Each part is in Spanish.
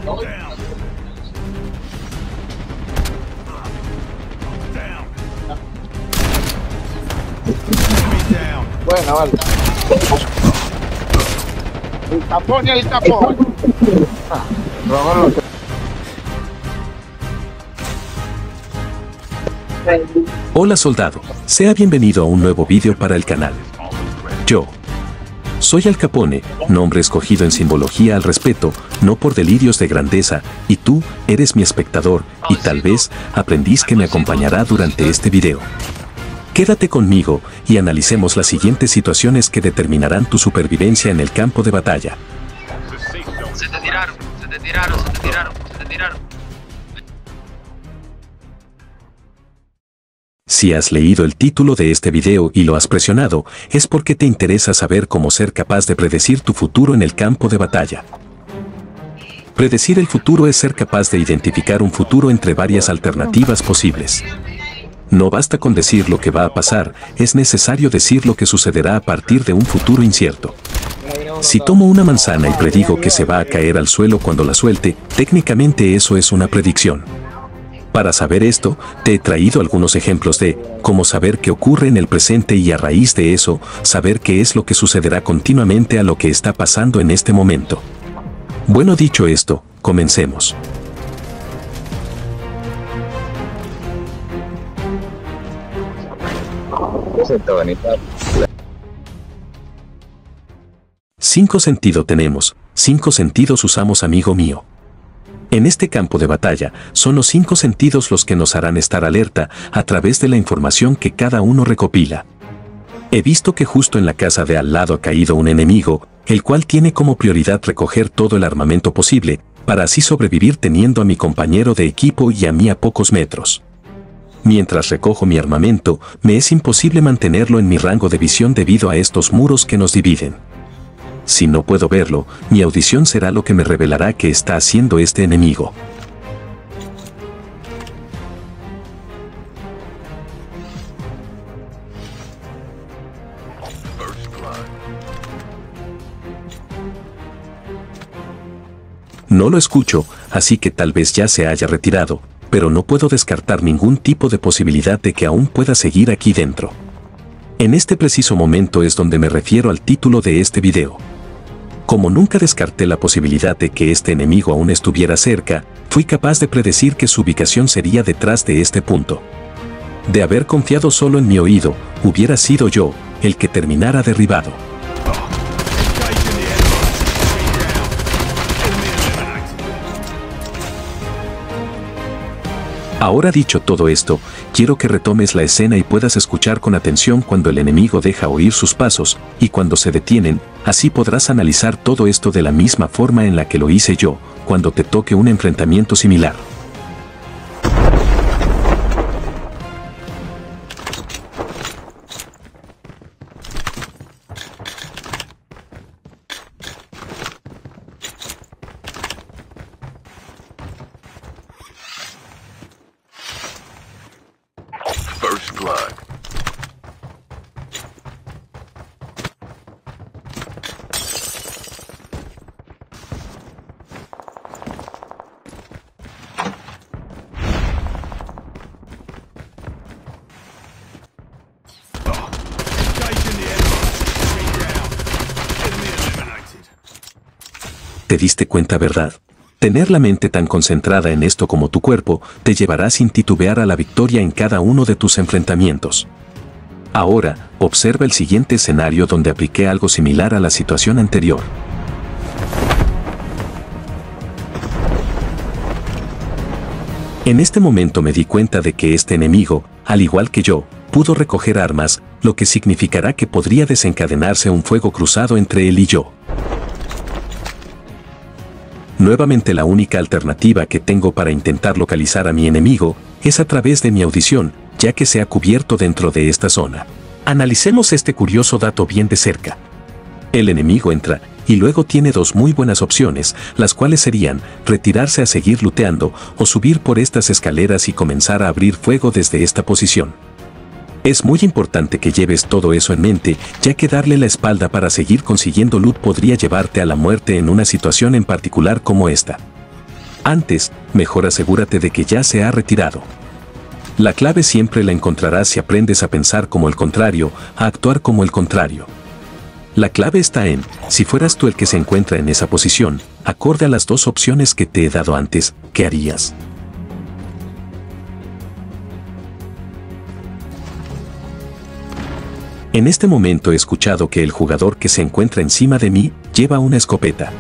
Bueno, vale. El tapón. Hola soldado, sea bienvenido a un nuevo vídeo para el canal. Yo soy Al Capone, nombre escogido en simbología al respeto, no por delirios de grandeza, y tú eres mi espectador y tal vez aprendiz que me acompañará durante este video. Quédate conmigo y analicemos las siguientes situaciones que determinarán tu supervivencia en el campo de batalla. Se te tiraron. Si has leído el título de este video y lo has presionado, es porque te interesa saber cómo ser capaz de predecir tu futuro en el campo de batalla. Predecir el futuro es ser capaz de identificar un futuro entre varias alternativas posibles. No basta con decir lo que va a pasar, es necesario decir lo que sucederá a partir de un futuro incierto. Si tomo una manzana y predigo que se va a caer al suelo cuando la suelte, técnicamente eso es una predicción. Para saber esto, te he traído algunos ejemplos de cómo saber qué ocurre en el presente y a raíz de eso, saber qué es lo que sucederá continuamente a lo que está pasando en este momento. Bueno, dicho esto, comencemos. Cinco sentidos tenemos, 5 sentidos usamos, amigo mío. En este campo de batalla, son los 5 sentidos los que nos harán estar alerta a través de la información que cada uno recopila. He visto que justo en la casa de al lado ha caído un enemigo, el cual tiene como prioridad recoger todo el armamento posible, para así sobrevivir teniendo a mi compañero de equipo y a mí a pocos metros. Mientras recojo mi armamento, me es imposible mantenerlo en mi rango de visión debido a estos muros que nos dividen. Si no puedo verlo, mi audición será lo que me revelará qué está haciendo este enemigo. No lo escucho, así que tal vez ya se haya retirado, pero no puedo descartar ningún tipo de posibilidad de que aún pueda seguir aquí dentro. En este preciso momento es donde me refiero al título de este video. Como nunca descarté la posibilidad de que este enemigo aún estuviera cerca, fui capaz de predecir que su ubicación sería detrás de este punto. De haber confiado solo en mi oído, hubiera sido yo el que terminara derribado. Ahora dicho todo esto, quiero que retomes la escena y puedas escuchar con atención cuando el enemigo deja oír sus pasos, y cuando se detienen, así podrás analizar todo esto de la misma forma en la que lo hice yo, cuando te toque un enfrentamiento similar. First blood. ¿Te diste cuenta, verdad? Tener la mente tan concentrada en esto como tu cuerpo te llevará sin titubear a la victoria en cada uno de tus enfrentamientos. Ahora, observa el siguiente escenario donde apliqué algo similar a la situación anterior. En este momento me di cuenta de que este enemigo, al igual que yo, pudo recoger armas, lo que significará que podría desencadenarse un fuego cruzado entre él y yo. Nuevamente la única alternativa que tengo para intentar localizar a mi enemigo es a través de mi audición, ya que se ha cubierto dentro de esta zona. Analicemos este curioso dato bien de cerca. El enemigo entra, y luego tiene dos muy buenas opciones, las cuales serían retirarse a seguir looteando o subir por estas escaleras y comenzar a abrir fuego desde esta posición. Es muy importante que lleves todo eso en mente, ya que darle la espalda para seguir consiguiendo loot podría llevarte a la muerte en una situación en particular como esta. Antes, mejor asegúrate de que ya se ha retirado. La clave siempre la encontrarás si aprendes a pensar como el contrario, a actuar como el contrario. La clave está en, si fueras tú el que se encuentra en esa posición, acorde a las dos opciones que te he dado antes, ¿qué harías? En este momento he escuchado que el jugador que se encuentra encima de mí lleva una escopeta.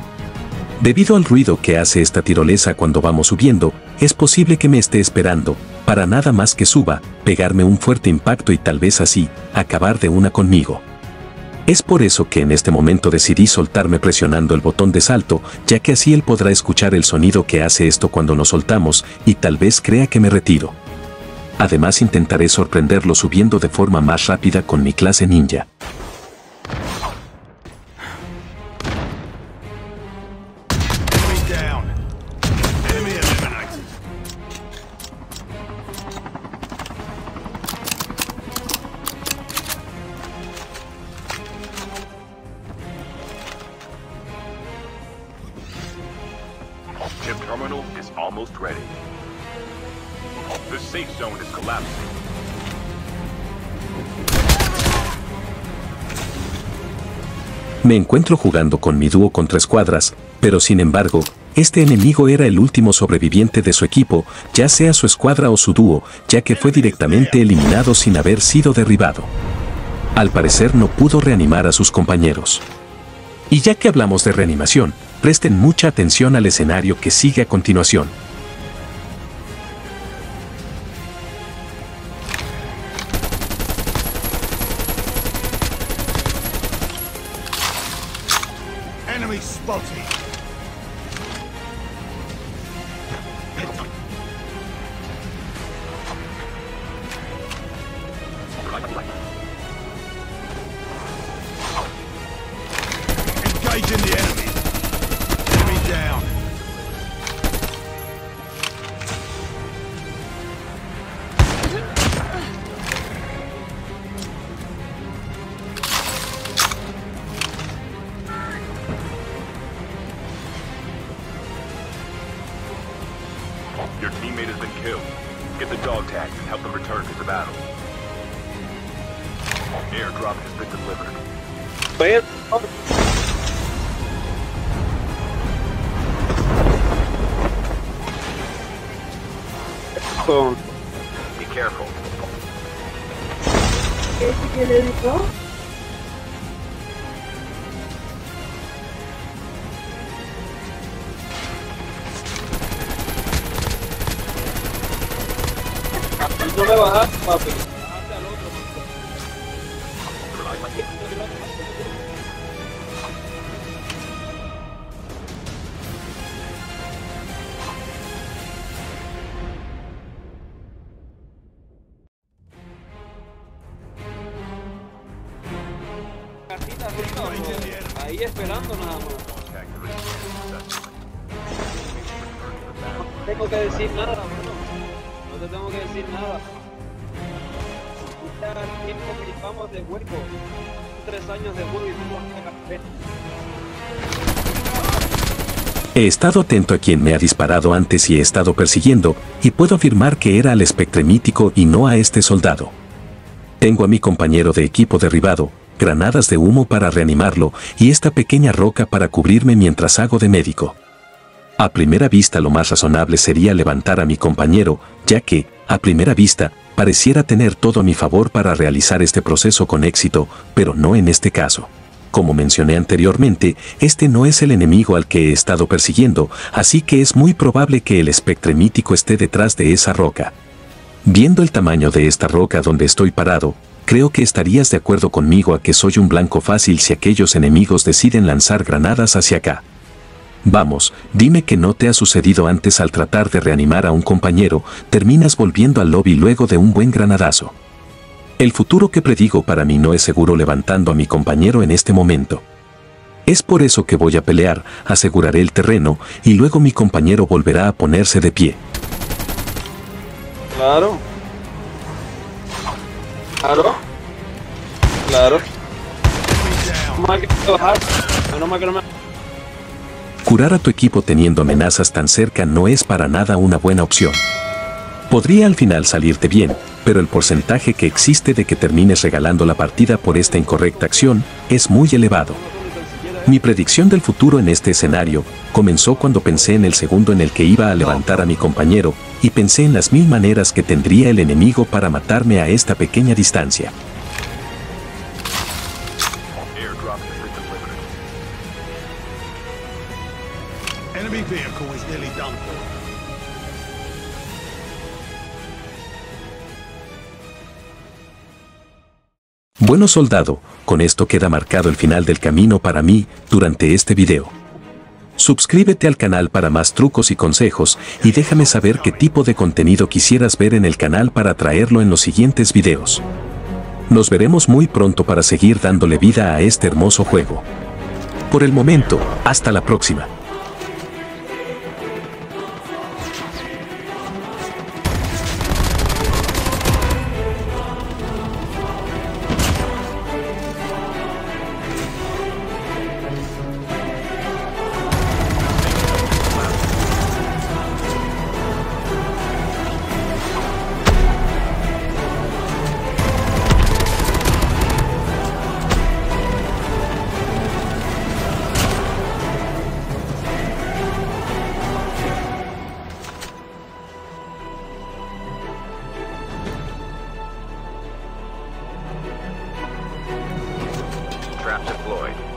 Debido al ruido que hace esta tirolesa cuando vamos subiendo, es posible que me esté esperando, para nada más que suba, pegarme un fuerte impacto y tal vez así, acabar de una conmigo. Es por eso que en este momento decidí soltarme presionando el botón de salto, ya que así él podrá escuchar el sonido que hace esto cuando nos soltamos y tal vez crea que me retiro. Además intentaré sorprenderlo subiendo de forma más rápida con mi clase ninja. Chip terminal is almost ready. The safe zone is collapsing. Me encuentro jugando con mi dúo contra escuadras, pero sin embargo, este enemigo era el último sobreviviente de su equipo, ya sea su escuadra o su dúo, ya que fue directamente eliminado sin haber sido derribado. Al parecer no pudo reanimar a sus compañeros. Y ya que hablamos de reanimación, presten mucha atención al escenario que sigue a continuación. Enemy spotted. Engaging the enemy. Enemy down. Your teammate has been killed. Get the dog tags and help them return to the battle. Airdrop has been delivered. Be careful. No me bajas, papi. Ahí esperando nada más. No tengo que decir nada, bro. No te tengo que decir nada. Ya el tiempo que llevamos de juego. 3 años de juego y no vamos a pegar. He estado atento a quien me ha disparado antes y he estado persiguiendo, y puedo afirmar que era al espectre mítico y no a este soldado. Tengo a mi compañero de equipo derribado, granadas de humo para reanimarlo y esta pequeña roca para cubrirme mientras hago de médico. A primera vista lo más razonable sería levantar a mi compañero, ya que, a primera vista, pareciera tener todo a mi favor para realizar este proceso con éxito, pero no en este caso. Como mencioné anteriormente, este no es el enemigo al que he estado persiguiendo, así que es muy probable que el espectre mítico esté detrás de esa roca. Viendo el tamaño de esta roca donde estoy parado, creo que estarías de acuerdo conmigo a que soy un blanco fácil si aquellos enemigos deciden lanzar granadas hacia acá. Vamos, dime que no te ha sucedido antes al tratar de reanimar a un compañero, terminas volviendo al lobby luego de un buen granadazo. El futuro que predigo para mí no es seguro levantando a mi compañero en este momento. Es por eso que voy a pelear, aseguraré el terreno y luego mi compañero volverá a ponerse de pie. Claro. Claro. Claro. Menos mal que no me... Curar a tu equipo teniendo amenazas tan cerca no es para nada una buena opción. Podría al final salirte bien, pero el porcentaje que existe de que termines regalando la partida por esta incorrecta acción es muy elevado. Mi predicción del futuro en este escenario comenzó cuando pensé en el segundo en el que iba a levantar a mi compañero y pensé en las 1000 maneras que tendría el enemigo para matarme a esta pequeña distancia. Airdrop has been delivered. Enemy vehicle is nearly done for. Bueno soldado, con esto queda marcado el final del camino para mí durante este video. Suscríbete al canal para más trucos y consejos y déjame saber qué tipo de contenido quisieras ver en el canal para traerlo en los siguientes videos. Nos veremos muy pronto para seguir dándole vida a este hermoso juego. Por el momento, hasta la próxima. Trap deployed.